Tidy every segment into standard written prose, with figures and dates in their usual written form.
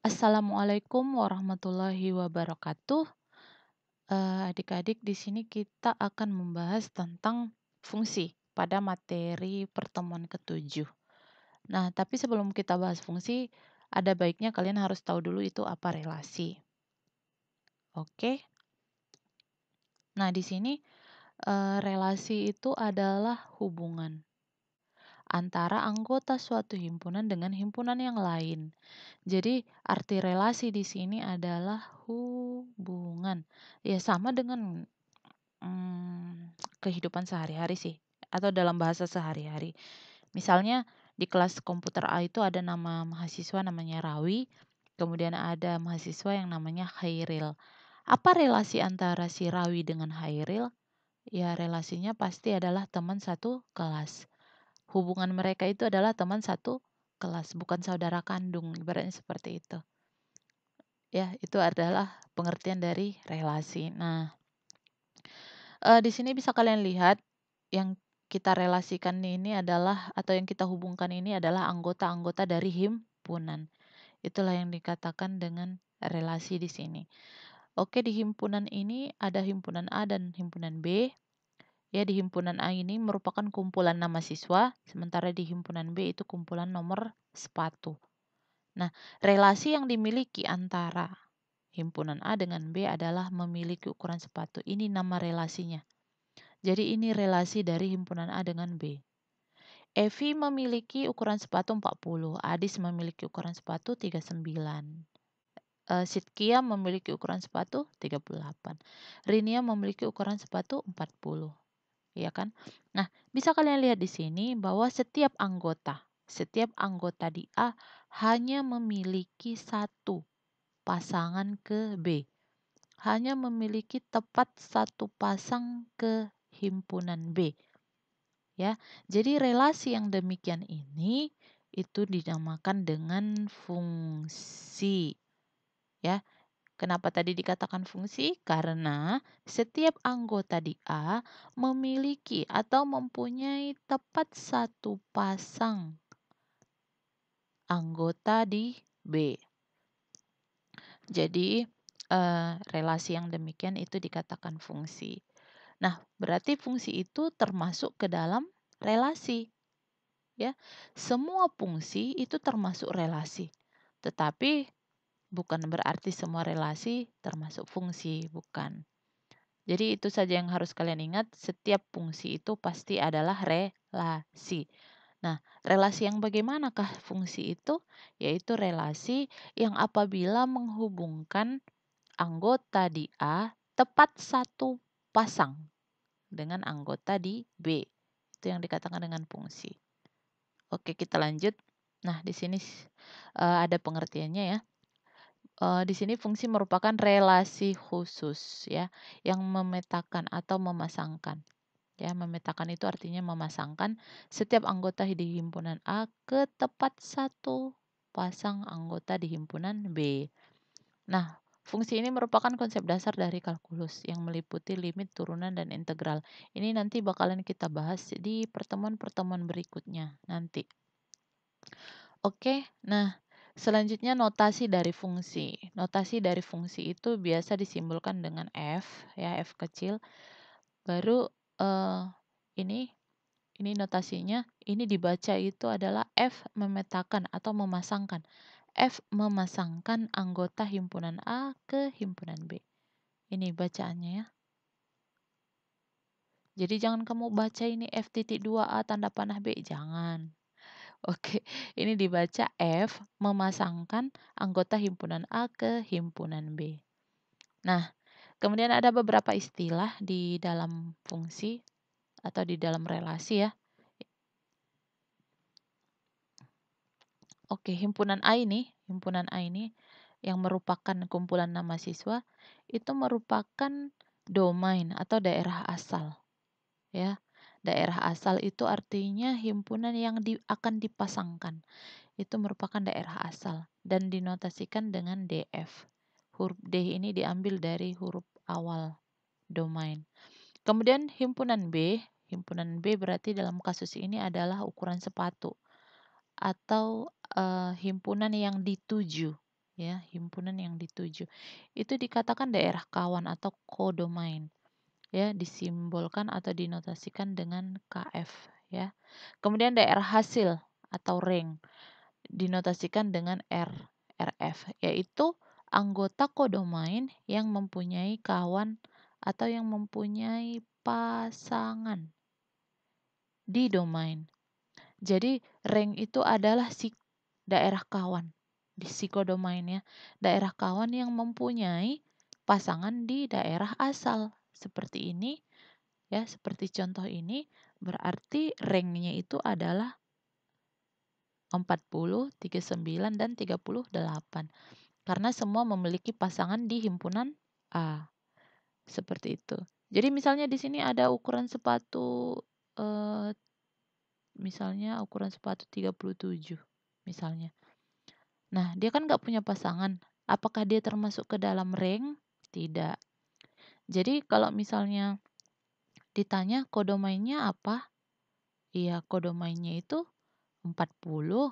Assalamualaikum warahmatullahi wabarakatuh. Adik-adik, di sini kita akan membahas tentang fungsi pada materi pertemuan ketujuh. Nah, tapi sebelum kita bahas fungsi, ada baiknya kalian harus tahu dulu itu apa relasi. Oke. Nah, di sini relasi itu adalah hubungan antara anggota suatu himpunan dengan himpunan yang lain. Jadi, arti relasi di sini adalah hubungan. Ya, sama dengan kehidupan sehari-hari sih, atau dalam bahasa sehari-hari. Misalnya di kelas komputer A itu ada nama mahasiswa namanya Rawi, kemudian ada mahasiswa yang namanya Khairil. Apa relasi antara si Rawi dengan Khairil? Ya, relasinya pasti adalah teman satu kelas. Hubungan mereka itu adalah teman satu kelas, bukan saudara kandung, ibaratnya seperti itu. Ya, itu adalah pengertian dari relasi. Nah, di sini bisa kalian lihat yang kita relasikan ini adalah atau yang kita hubungkan ini adalah anggota-anggota dari himpunan. Itulah yang dikatakan dengan relasi di sini. Oke, di himpunan ini ada himpunan A dan himpunan B. Ya, di himpunan A ini merupakan kumpulan nama siswa, sementara di himpunan B itu kumpulan nomor sepatu. Nah, relasi yang dimiliki antara himpunan A dengan B adalah memiliki ukuran sepatu. Ini nama relasinya. Jadi ini relasi dari himpunan A dengan B. Evi memiliki ukuran sepatu 40, Adis memiliki ukuran sepatu 39. Sitkia memiliki ukuran sepatu 38. Rinia memiliki ukuran sepatu 40. Ya kan? Nah, bisa kalian lihat di sini bahwa setiap anggota di A hanya memiliki satu pasangan ke B. Hanya memiliki tepat satu pasang ke himpunan B. Ya, jadi relasi yang demikian ini itu dinamakan dengan fungsi. Ya, kenapa tadi dikatakan fungsi? Karena setiap anggota di A memiliki atau mempunyai tepat satu pasang anggota di B. Jadi relasi yang demikian itu dikatakan fungsi. Nah, berarti fungsi itu termasuk ke dalam relasi. Ya, semua fungsi itu termasuk relasi. Tetapi bukan berarti semua relasi termasuk fungsi, bukan. Jadi itu saja yang harus kalian ingat, setiap fungsi itu pasti adalah relasi. Nah, relasi yang bagaimanakah fungsi itu? Yaitu relasi yang apabila menghubungkan anggota di A tepat satu pasang dengan anggota di B. Itu yang dikatakan dengan fungsi. Oke, kita lanjut. Nah, di sini ada pengertiannya ya. Di sini fungsi merupakan relasi khusus ya, yang memetakan atau memasangkan. Ya, memetakan itu artinya memasangkan setiap anggota di himpunan A ke tepat satu pasang anggota di himpunan B. Nah, fungsi ini merupakan konsep dasar dari kalkulus yang meliputi limit, turunan, dan integral. Ini nanti bakalan kita bahas di pertemuan-pertemuan berikutnya nanti. Oke, nah selanjutnya notasi dari fungsi. Notasi dari fungsi itu biasa disimbolkan dengan F, ya F kecil. Baru ini notasinya, ini dibaca itu adalah F memetakan atau memasangkan. F memasangkan anggota himpunan A ke himpunan B. Ini bacaannya ya. Jadi jangan kamu baca ini F.2A tanda panah B, jangan. Oke, ini dibaca F memasangkan anggota himpunan A ke himpunan B. Nah, kemudian ada beberapa istilah di dalam fungsi atau di dalam relasi ya. Oke, himpunan A ini yang merupakan kumpulan nama siswa itu merupakan domain atau daerah asal. Ya, daerah asal itu artinya himpunan yang akan dipasangkan. Itu merupakan daerah asal dan dinotasikan dengan DF. Huruf D ini diambil dari huruf awal domain. Kemudian himpunan B berarti dalam kasus ini adalah ukuran sepatu atau himpunan yang dituju. ya, himpunan yang dituju. Itu dikatakan daerah kawan atau kodomain, ya, disimbolkan atau dinotasikan dengan KF, ya. Kemudian daerah hasil atau rank dinotasikan dengan RF, yaitu anggota kodomain yang mempunyai kawan atau yang mempunyai pasangan di domain. Jadi rank itu adalah daerah kawan di psikodomain ya. Daerah kawan yang mempunyai pasangan di daerah asal. Seperti ini ya, seperti contoh ini berarti ranknya itu adalah 40, 39 dan 38. Karena semua memiliki pasangan di himpunan A. Seperti itu. Jadi misalnya di sini ada ukuran sepatu eh, misalnya ukuran sepatu 37 misalnya. Nah, dia kan nggak punya pasangan. Apakah dia termasuk ke dalam rank? Tidak. Jadi kalau misalnya ditanya kodomainya apa? Iya, kodomainya itu 40,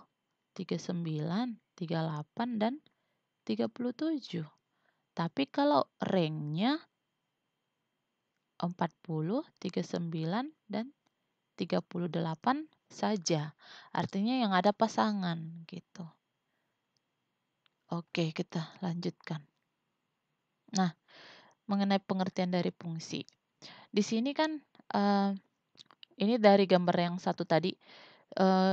39, 38, dan 37. Tapi kalau ranknya 40, 39, dan 38 saja. Artinya yang ada pasangan gitu. Oke, kita lanjutkan. Nah, mengenai pengertian dari fungsi. Di sini kan ini dari gambar yang satu tadi,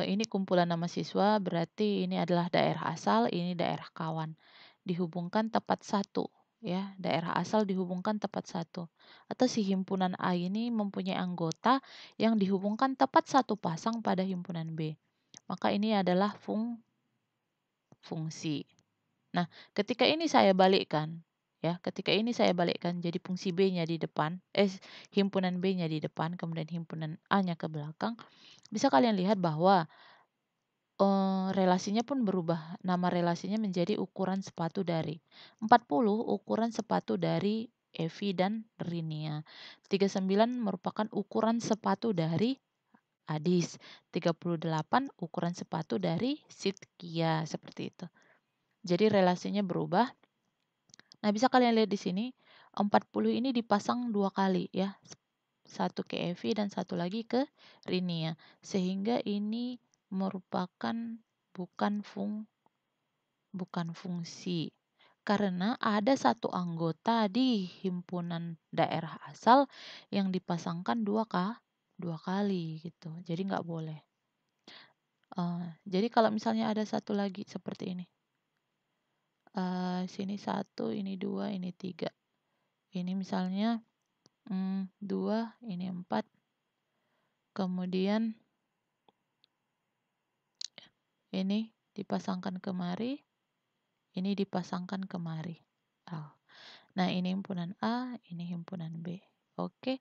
ini kumpulan nama siswa berarti ini adalah daerah asal, ini daerah kawan. Dihubungkan tepat satu, ya, daerah asal dihubungkan tepat satu. Atau si himpunan A ini mempunyai anggota yang dihubungkan tepat satu pasang pada himpunan B. Maka ini adalah fungsi. Nah, ketika ini saya balikkan, ya, ketika ini saya balikkan jadi fungsi B-nya di depan, himpunan B-nya di depan, kemudian himpunan A-nya ke belakang, bisa kalian lihat bahwa relasinya pun berubah. Nama relasinya menjadi ukuran sepatu dari 40 ukuran sepatu dari Evi dan Rinia. 39 merupakan ukuran sepatu dari Adis. 38 ukuran sepatu dari Sitkia, seperti itu. Jadi relasinya berubah. Nah, bisa kalian lihat di sini 40 ini dipasang 2 kali ya. Satu ke Evi dan satu lagi ke Rinia. Sehingga ini merupakan bukan bukan fungsi. Karena ada satu anggota di himpunan daerah asal yang dipasangkan dua kali gitu. Jadi nggak boleh. Jadi kalau misalnya ada satu lagi seperti ini. Sini satu, ini dua, ini tiga. Ini misalnya dua, ini empat. Kemudian ini dipasangkan kemari, ini dipasangkan kemari. Oh. Nah, ini himpunan A, ini himpunan B. Oke.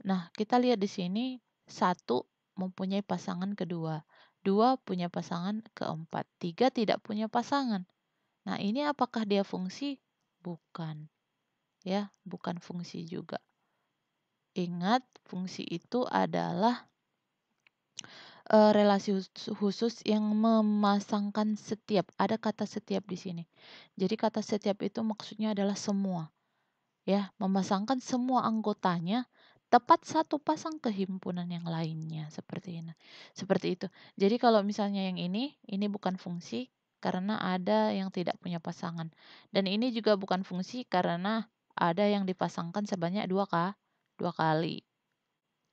Nah, kita lihat di sini satu mempunyai pasangan kedua, dua punya pasangan keempat, tiga tidak punya pasangan. Nah, ini apakah dia fungsi? Bukan. Ya, bukan fungsi juga. Ingat, fungsi itu adalah relasi khusus yang memasangkan setiap. Ada kata setiap di sini. Jadi kata setiap itu maksudnya adalah semua. Ya, memasangkan semua anggotanya tepat satu pasang ke himpunan yang lainnya seperti ini. Seperti itu. Jadi kalau misalnya yang ini bukan fungsi karena ada yang tidak punya pasangan. Dan ini juga bukan fungsi karena ada yang dipasangkan sebanyak dua kali.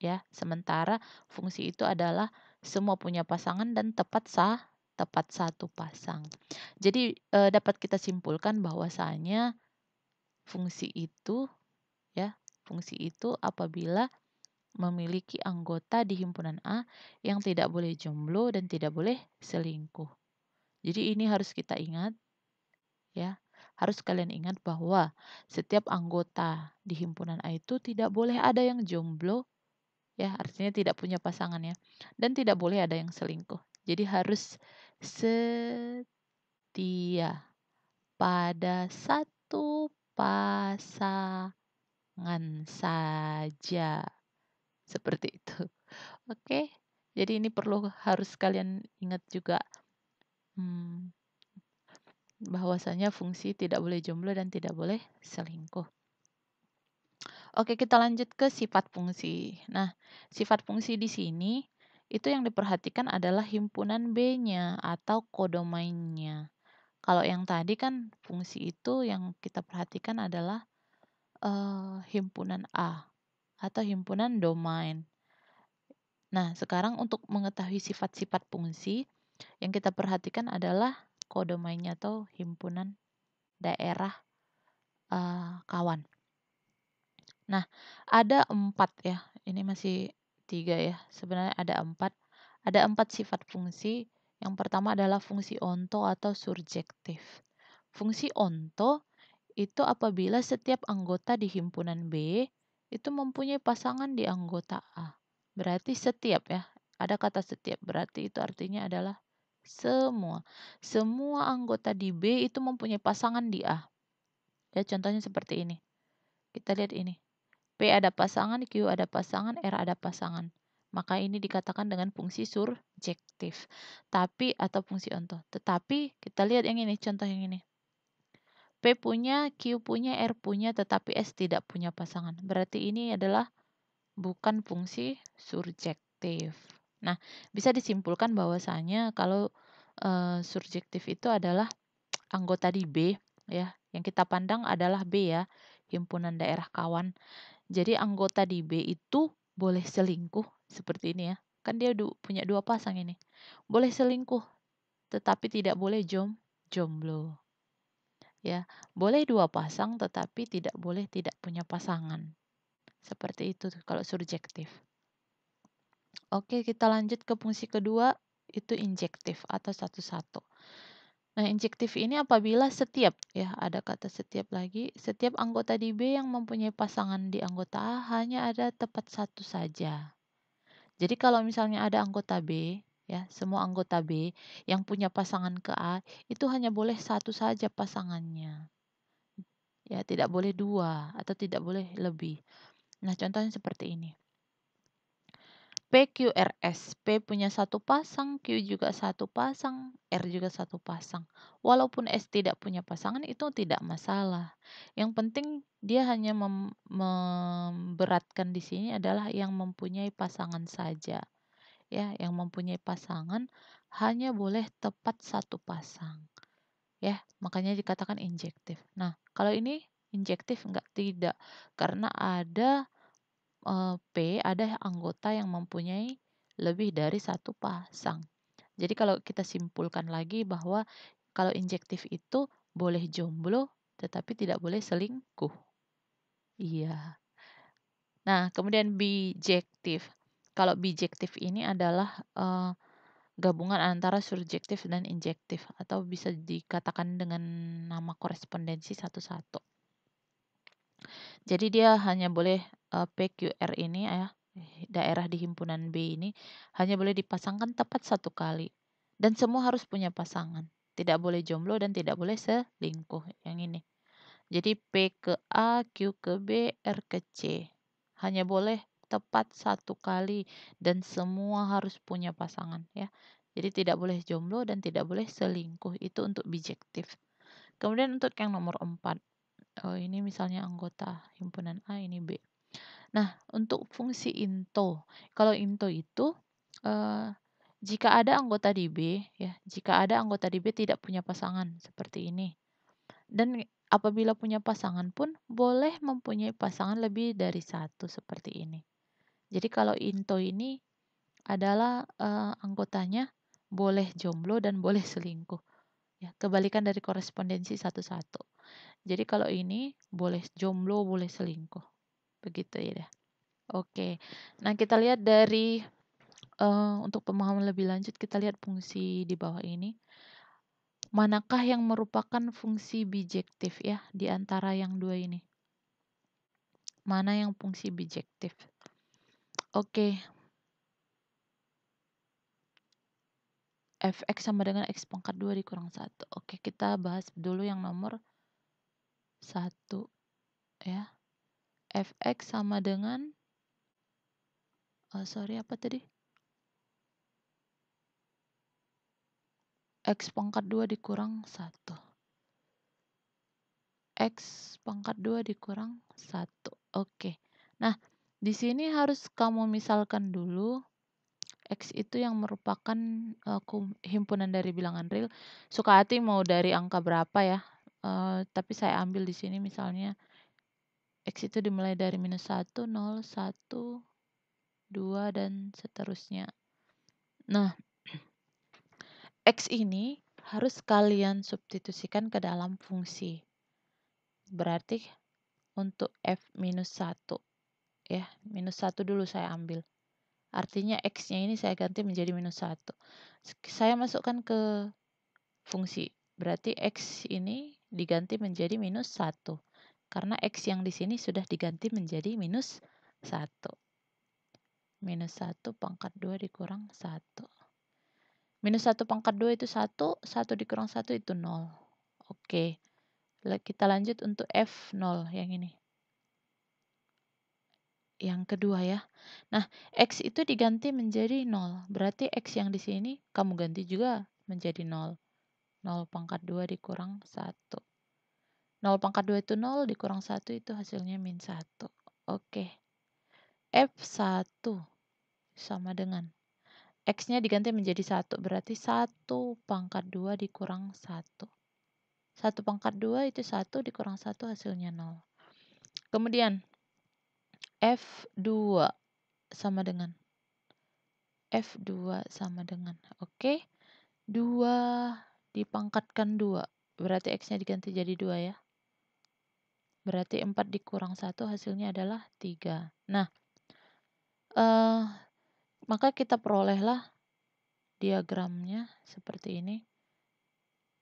Ya, sementara fungsi itu adalah semua punya pasangan dan tepat satu pasang. Jadi dapat kita simpulkan bahwasanya fungsi itu ya, fungsi itu apabila memiliki anggota di himpunan A yang tidak boleh jomblo dan tidak boleh selingkuh. Jadi ini harus kita ingat ya. Harus kalian ingat bahwa setiap anggota di himpunan A itu tidak boleh ada yang jomblo ya, artinya tidak punya pasangan ya. Dan tidak boleh ada yang selingkuh. Jadi harus setia pada satu pasangan saja. Seperti itu. Oke. Jadi ini harus kalian ingat juga. Hmm, bahwasanya fungsi tidak boleh jomblo dan tidak boleh selingkuh. Oke, kita lanjut ke sifat fungsi. Nah, sifat fungsi di sini itu yang diperhatikan adalah himpunan B-nya atau kodomainnya. Kalau yang tadi kan fungsi itu yang kita perhatikan adalah himpunan A atau himpunan domain. Nah, sekarang untuk mengetahui sifat-sifat fungsi yang kita perhatikan adalah kodomainnya atau himpunan daerah kawan. Nah, ada 4 ya, ini masih 3 ya, sebenarnya ada 4. Ada 4 sifat fungsi, yang pertama adalah fungsi onto atau surjektif. Fungsi onto itu apabila setiap anggota di himpunan B itu mempunyai pasangan di anggota A. Berarti setiap ya, ada kata setiap, berarti itu artinya adalah semua. Semua anggota di B itu mempunyai pasangan di A. Ya, contohnya seperti ini. Kita lihat ini. P ada pasangan, Q ada pasangan, R ada pasangan. Maka ini dikatakan dengan fungsi surjektif. Tapi atau fungsi onto. Tetapi kita lihat yang ini, contoh yang ini. P punya, Q punya, R punya, tetapi S tidak punya pasangan. Berarti ini adalah bukan fungsi surjektif. Nah, bisa disimpulkan bahwasanya kalau surjektif itu adalah anggota di B ya. Yang kita pandang adalah B ya, himpunan daerah kawan. Jadi anggota di B itu boleh selingkuh seperti ini ya. Kan dia punya 2 pasang ini. Boleh selingkuh, tetapi tidak boleh jomblo. Ya, boleh 2 pasang tetapi tidak boleh tidak punya pasangan. Seperti itu kalau surjektif. Oke, kita lanjut ke fungsi kedua, itu injektif atau satu-satu. Nah, injektif ini apabila setiap, ya ada kata setiap lagi, setiap anggota di B yang mempunyai pasangan di anggota A hanya ada tepat satu saja. Jadi kalau misalnya ada anggota B, ya semua anggota B yang punya pasangan ke A, itu hanya boleh satu saja pasangannya. Ya, tidak boleh 2 atau tidak boleh lebih. Nah, contohnya seperti ini. PQRS. P punya satu pasang, Q juga satu pasang, R juga satu pasang. Walaupun S tidak punya pasangan itu tidak masalah. Yang penting dia hanya memberatkan di sini adalah yang mempunyai pasangan saja. Ya, yang mempunyai pasangan hanya boleh tepat satu pasang. Ya, makanya dikatakan injektif. Nah, kalau ini injektif enggak, tidak. Karena ada P ada anggota yang mempunyai lebih dari satu pasang. Jadi kalau kita simpulkan lagi bahwa kalau injektif itu boleh jomblo tetapi tidak boleh selingkuh. Iya. Nah, kemudian bijektif. Kalau bijektif ini adalah gabungan antara surjektif dan injektif atau bisa dikatakan dengan nama korespondensi satu-satu. Jadi dia hanya boleh PQR ini ya, daerah di himpunan B ini hanya boleh dipasangkan tepat satu kali. Dan semua harus punya pasangan. Tidak boleh jomblo dan tidak boleh selingkuh. Yang ini. Jadi P ke A, Q ke B, R ke C. Hanya boleh tepat satu kali dan semua harus punya pasangan ya. Jadi tidak boleh jomblo dan tidak boleh selingkuh. Itu untuk bijektif. Kemudian untuk yang nomor 4. Oh, ini misalnya anggota himpunan A, ini B. Nah, untuk fungsi into. Kalau into itu jika ada anggota di B ya, jika ada anggota di B tidak punya pasangan seperti ini. Dan apabila punya pasangan pun boleh mempunyai pasangan lebih dari satu seperti ini. Jadi kalau into ini adalah anggotanya boleh jomblo dan boleh selingkuh. Ya, kebalikan dari korespondensi satu-satu. Jadi kalau ini boleh jomblo, boleh selingkuh. Begitu ya. Oke. Nah, kita lihat dari untuk pemahaman lebih lanjut kita lihat fungsi di bawah ini. Manakah yang merupakan fungsi bijektif ya di antara yang dua ini? Mana yang fungsi bijektif? Oke. Fx sama dengan X pangkat 2 dikurang 1. Oke, kita bahas dulu yang nomor 1 ya. Fx sama dengan apa tadi? X pangkat 2 dikurang 1. X pangkat 2 dikurang 1. Oke. Nah, di sini harus kamu misalkan dulu X itu yang merupakan himpunan dari bilangan real. Suka hati mau dari angka berapa ya. Tapi saya ambil di sini misalnya X itu dimulai dari -1, 0, 1, 2, dan seterusnya. Nah, X ini harus kalian substitusikan ke dalam fungsi. Berarti untuk F-1 ya, -1 dulu saya ambil. Artinya X-nya ini saya ganti menjadi -1. Saya masukkan ke fungsi. Berarti X ini diganti menjadi -1. Karena X yang di sini sudah diganti menjadi -1. -1 pangkat 2 dikurang 1. -1 pangkat 2 itu 1, 1 dikurang 1 itu 0. Oke, kita lanjut untuk F0 yang ini. Yang kedua ya. Nah, X itu diganti menjadi 0. Berarti X yang di sini kamu ganti juga menjadi 0. 0 pangkat 2 dikurang 1. 0 pangkat 2 itu 0, dikurang 1 itu hasilnya -1. Oke. F1 sama dengan X-nya diganti menjadi 1, berarti 1 pangkat 2 dikurang 1. 1 pangkat 2 itu 1 dikurang 1 hasilnya 0. Kemudian F2 sama dengan F2 sama dengan oke. 2 dipangkatkan 2, berarti X-nya diganti jadi 2 ya. Berarti 4 dikurang 1 hasilnya adalah 3. Nah, maka kita perolehlah diagramnya seperti ini.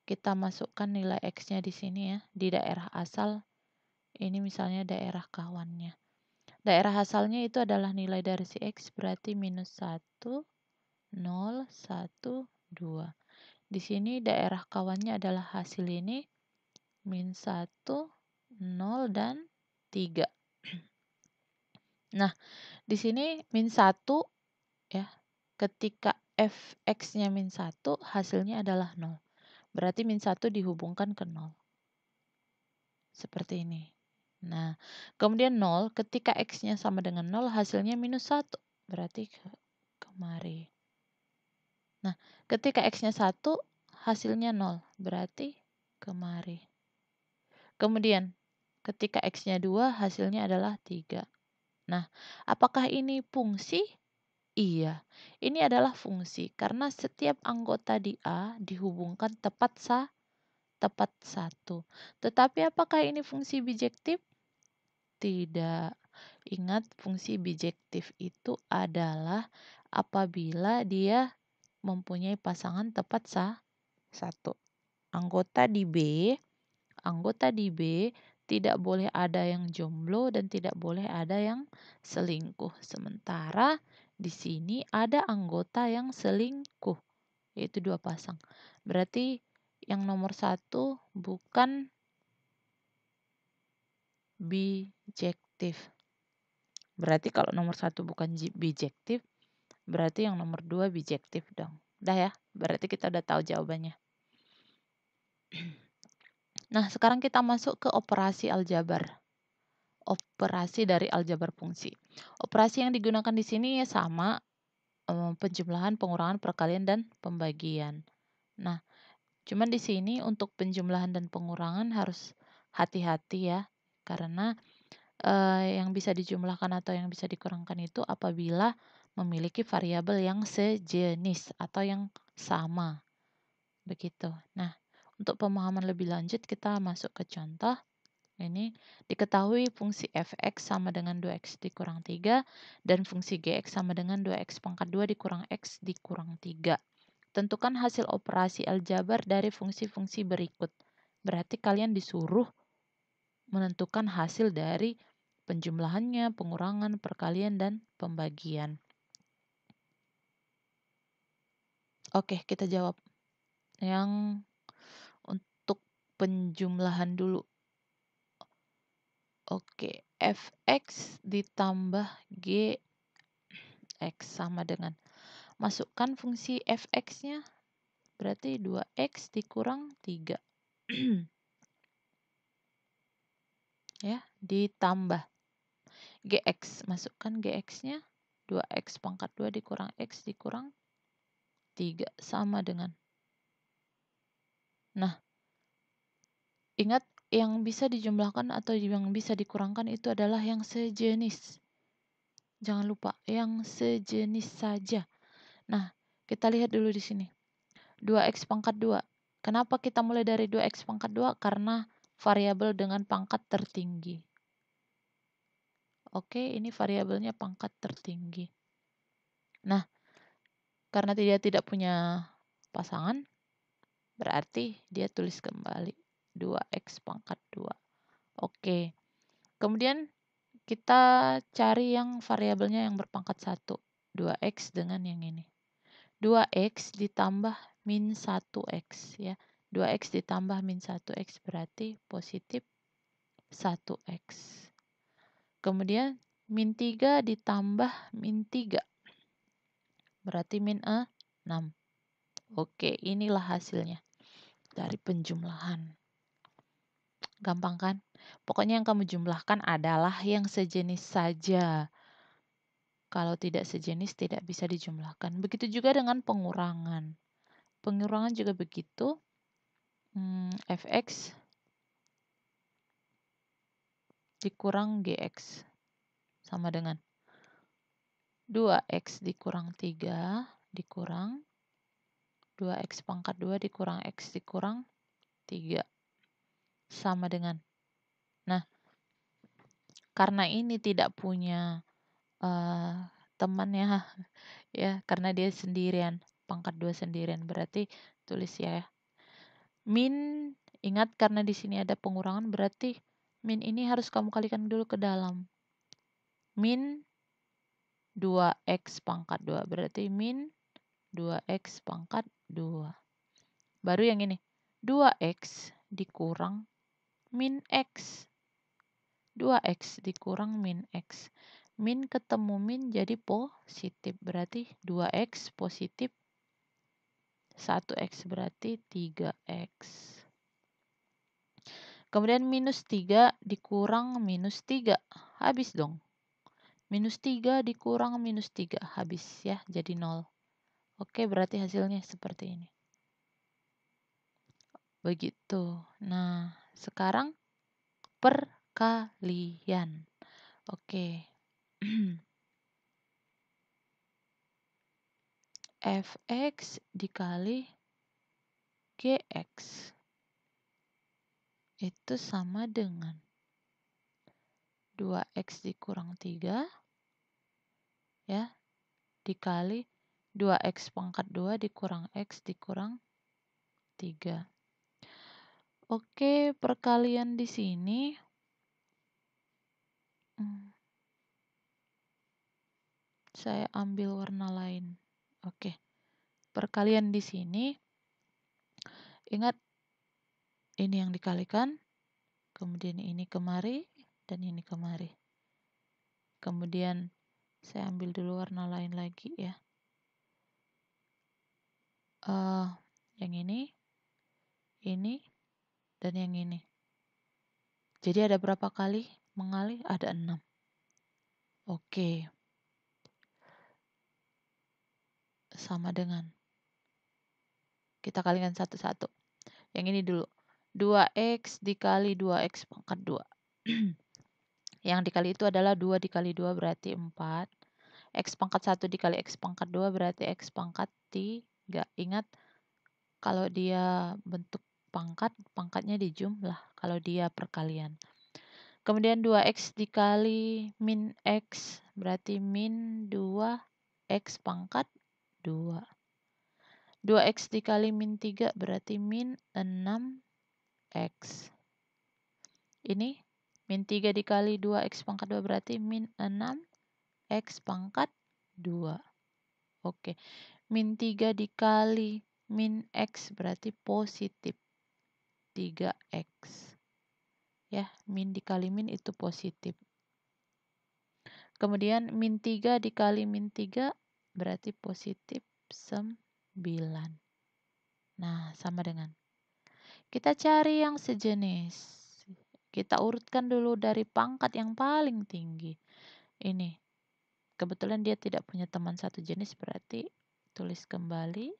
Kita masukkan nilai X-nya di sini ya, di daerah asal. Ini misalnya daerah kawannya. Daerah asalnya itu adalah nilai dari si X, berarti -1, 0, 1, 2. Di sini daerah kawannya adalah hasil ini, -1, 0, dan 3. Nah, di sini -1 ya, ketika Fx-nya -1, hasilnya adalah 0. Berarti -1 dihubungkan ke 0. Seperti ini. Nah, kemudian 0, ketika X-nya sama dengan 0, hasilnya -1. Berarti kemari. Nah, ketika X-nya 1, hasilnya 0. Berarti kemari. Kemudian, ketika X-nya 2, hasilnya adalah 3. Nah, apakah ini fungsi? Iya, ini adalah fungsi. Karena setiap anggota di A dihubungkan tepat 1. Tetapi apakah ini fungsi bijektif? Tidak. Ingat, fungsi bijektif itu adalah apabila dia mempunyai pasangan tepat 1. Anggota di B tidak boleh ada yang jomblo dan tidak boleh ada yang selingkuh. Sementara di sini ada anggota yang selingkuh, yaitu 2 pasang. Berarti yang nomor 1 bukan bijektif. Berarti kalau nomor 1 bukan bijektif, berarti yang nomor 2 bijektif dong. Udah ya, berarti kita udah tahu jawabannya. Nah, sekarang kita masuk ke operasi aljabar. Operasi dari aljabar fungsi. Operasi yang digunakan di sini ya sama, penjumlahan, pengurangan, perkalian, dan pembagian. Nah, cuman di sini untuk penjumlahan dan pengurangan harus hati-hati ya, karena yang bisa dijumlahkan atau yang bisa dikurangkan itu apabila memiliki variabel yang sejenis atau yang sama. Begitu. Nah, untuk pemahaman lebih lanjut kita masuk ke contoh. Ini diketahui fungsi fx sama dengan 2x dikurang 3 dan fungsi gx sama dengan 2x pangkat 2 dikurang x dikurang 3. Tentukan hasil operasi aljabar dari fungsi-fungsi berikut. Berarti kalian disuruh menentukan hasil dari penjumlahannya, pengurangan, perkalian, dan pembagian. Oke, kita jawab. Yang untuk penjumlahan dulu. Oke, fx ditambah gx sama dengan. Masukkan fungsi fx-nya, berarti 2x dikurang 3. ya, ditambah GX. Masukkan GX-nya, 2X pangkat 2 dikurang X dikurang 3 sama dengan. Nah, ingat yang bisa dijumlahkan atau yang bisa dikurangkan itu adalah yang sejenis. Jangan lupa, yang sejenis saja. Nah, kita lihat dulu di sini. 2X pangkat 2. Kenapa kita mulai dari 2X pangkat 2? Karena variabel dengan pangkat tertinggi. Oke, ini variabelnya pangkat tertinggi. Nah, karena dia tidak punya pasangan, berarti dia tulis kembali 2X pangkat 2. Oke, kemudian kita cari yang variabelnya yang berpangkat 1. 2X dengan yang ini. 2X ditambah min 1X ya. 2X ditambah min 1X berarti positif 1X. Kemudian min 3 ditambah min 3 berarti min 6. Oke, inilah hasilnya dari penjumlahan. Gampang kan? Pokoknya yang kamu jumlahkan adalah yang sejenis saja. Kalau tidak sejenis tidak bisa dijumlahkan. Begitu juga dengan pengurangan. Pengurangan juga begitu. Fx dikurang Gx sama dengan 2X dikurang 3 dikurang 2X pangkat 2 dikurang X dikurang 3 sama dengan. Nah, karena ini tidak punya teman ya, karena dia sendirian, pangkat 2 sendirian, berarti tulis ya. Min, ingat karena di sini ada pengurangan, berarti min ini harus kamu kalikan dulu ke dalam. Min 2X pangkat 2, berarti min 2X pangkat 2. Baru yang ini, 2X dikurang min X. 2X dikurang min X. Min ketemu min jadi positif. Berarti 2X positif 1X berarti 3X. Kemudian minus 3 dikurang minus 3. Habis dong. Minus 3 dikurang minus 3. Habis ya, jadi 0. Oke, berarti hasilnya seperti ini. Begitu. Nah, sekarang perkalian. Oke. Fx dikali Gx itu sama dengan 2X dikurang 3 ya, dikali 2X pangkat 2 dikurang X dikurang 3. Oke, perkalian di sini saya ambil warna lain. Oke. Perkalian di sini ingat ini yang dikalikan, kemudian ini kemari dan ini kemari. Kemudian saya ambil dulu warna lain lagi ya. Yang ini, dan yang ini. Jadi ada berapa kali mengalih? Ada 6. Oke. Sama dengan. Kita kalikan satu-satu. Yang ini dulu. 2X dikali 2X pangkat 2. Yang dikali itu adalah 2 dikali 2 berarti 4. X pangkat 1 dikali X pangkat 2 berarti X pangkat 3. Ingat, kalau dia bentuk pangkat, pangkatnya dijumlah. Kalau dia perkalian. Kemudian 2X dikali min X berarti min 2X pangkat 2. 2X dikali min 3 berarti min 6X. Ini min 3 dikali 2X pangkat 2 berarti min 6X pangkat 2. Oke. Min 3 dikali min X berarti positif 3X. Ya, min dikali min itu positif. Kemudian min 3 dikali min 3 berarti positif 9. Nah, sama dengan. Kita cari yang sejenis. Kita urutkan dulu dari pangkat yang paling tinggi. Ini, kebetulan dia tidak punya teman satu jenis, berarti tulis kembali.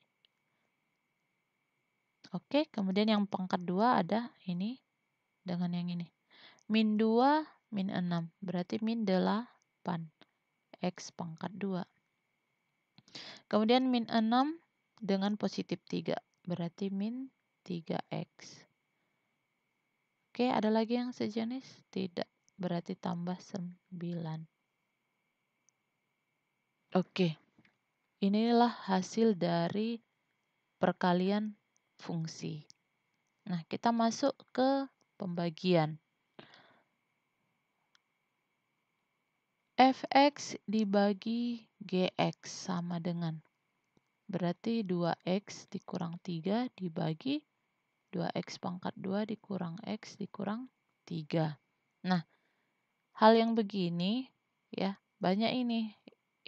Oke, kemudian yang pangkat 2 ada ini dengan yang ini. Min 2, min 6, berarti min 8. X pangkat 2. Kemudian min 6 dengan positif 3, berarti min 3X. Oke, ada lagi yang sejenis? Tidak, berarti tambah 9. Oke, inilah hasil dari perkalian fungsi. Nah, kita masuk ke pembagian. Fx dibagi Gx sama dengan, berarti 2x dikurang 3 dibagi 2x pangkat 2 dikurang x dikurang 3. Nah, hal yang begini ya, banyak ini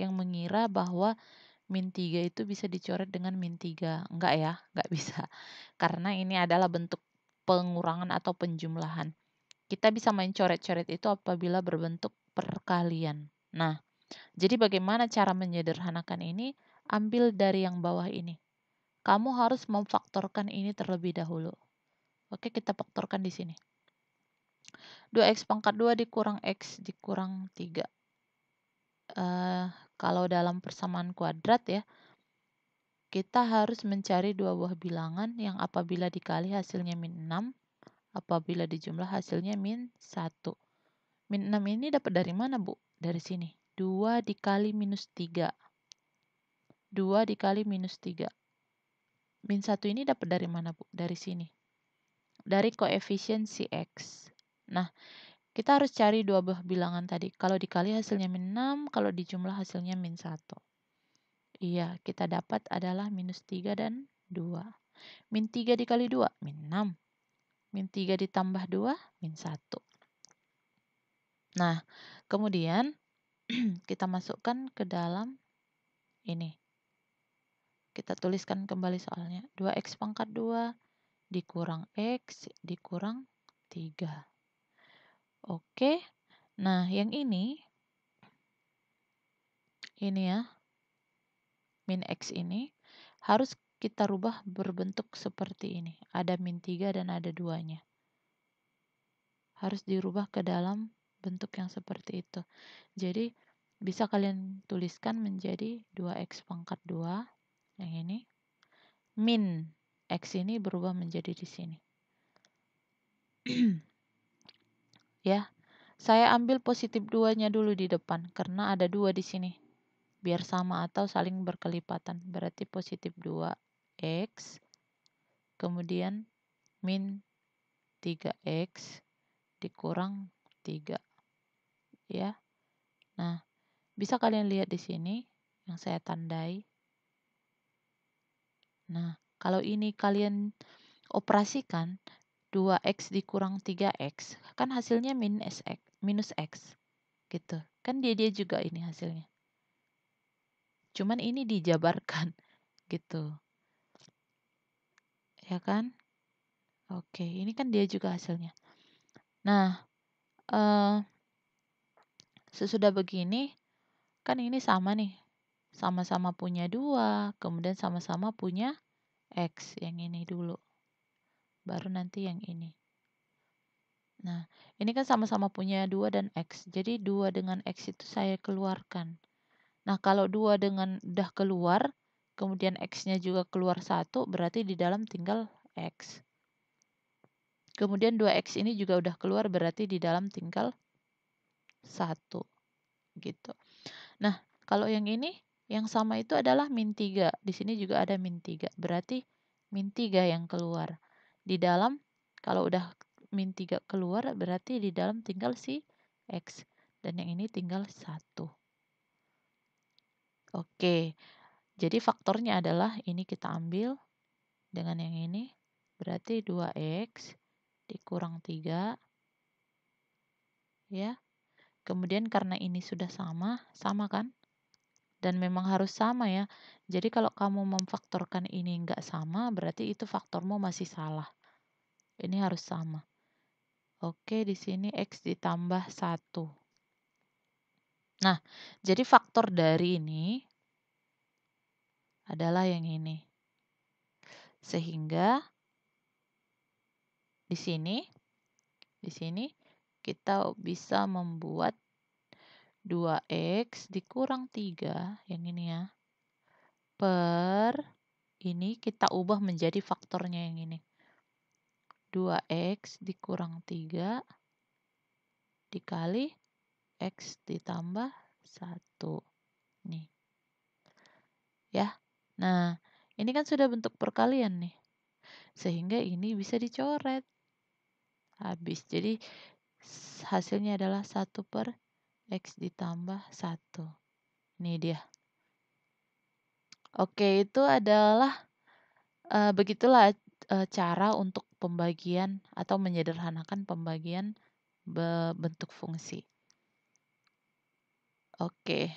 yang mengira bahwa min 3 itu bisa dicoret dengan min 3. Enggak ya, enggak bisa. Karena ini adalah bentuk pengurangan atau penjumlahan. Kita bisa main coret-coret itu apabila berbentuk perkalian. Nah, jadi bagaimana cara menyederhanakan ini? Ambil dari yang bawah ini. Kamu harus memfaktorkan ini terlebih dahulu. Oke, kita faktorkan di sini. 2x pangkat 2 dikurang x dikurang 3. Kalau dalam persamaan kuadrat ya, kita harus mencari dua buah bilangan yang apabila dikali hasilnya min 6, apabila dijumlah hasilnya min 1. Min 6 ini dapat dari mana, Bu? Dari sini. 2 dikali minus 3. 2 dikali minus 3. Min 1 ini dapat dari mana, Bu? Dari sini. Dari koefisiensi X. Nah, kita harus cari dua buah bilangan tadi. Kalau dikali hasilnya min 6, kalau dijumlah hasilnya min 1. Iya, kita dapat adalah minus 3 dan 2. Min 3 dikali 2, min 6. Min 3 ditambah 2, min 1. Nah, kemudian kita masukkan ke dalam ini. Kita tuliskan kembali soalnya. 2x pangkat 2 dikurang x dikurang 3. Oke. Nah, yang ini ya, min x ini harus kita rubah berbentuk seperti ini. Ada min 3 dan ada 2-nya. Harus dirubah ke dalam bentuk yang seperti itu. Jadi, bisa kalian tuliskan menjadi 2x pangkat 2, yang ini. Min x ini berubah menjadi di sini. Ya, saya ambil positif 2-nya dulu di depan, karena ada 2 di sini. Biar sama atau saling berkelipatan. Berarti positif 2x, kemudian min 3x dikurang 3. Ya. Nah, bisa kalian lihat di sini yang saya tandai. Nah, kalau ini kalian operasikan 2x dikurang 3x, kan hasilnya minus x. Gitu. Kan dia juga ini hasilnya. Cuman ini dijabarkan gitu. Ya kan? Oke, ini kan dia juga hasilnya. Nah, sesudah begini, kan ini sama nih. Sama-sama punya 2, kemudian sama-sama punya X. Yang ini dulu. Baru nanti yang ini. Nah, ini kan sama-sama punya 2 dan X. Jadi 2 dengan X itu saya keluarkan. Nah, kalau 2 dengan udah keluar, kemudian X-nya juga keluar 1, berarti di dalam tinggal X. Kemudian 2X ini juga udah keluar, berarti di dalam tinggal 1. Gitu. Nah, kalau yang ini, yang sama itu adalah min 3. Di sini juga ada min 3. Berarti min 3 yang keluar. Di dalam, kalau udah min 3 keluar, berarti di dalam tinggal si X. Dan yang ini tinggal 1. Oke, jadi faktornya adalah ini kita ambil dengan yang ini. Berarti 2X dikurang 3. Ya. Kemudian karena ini sudah sama kan? Dan memang harus sama ya. Jadi kalau kamu memfaktorkan ini enggak sama, berarti itu faktormu masih salah. Ini harus sama. Oke, di sini X ditambah 1. Nah, jadi faktor dari ini adalah yang ini. Sehingga di sini kita bisa membuat 2X dikurang 3, yang ini ya, per ini kita ubah menjadi faktornya yang ini. 2X dikurang 3 dikali X ditambah 1. Nih. Ya. Nah, ini kan sudah bentuk perkalian nih. Sehingga ini bisa dicoret. Habis. Jadi hasilnya adalah 1 per X ditambah 1. Ini dia. Oke, itu adalah begitulah cara untuk pembagian atau menyederhanakan pembagian bentuk fungsi. Oke.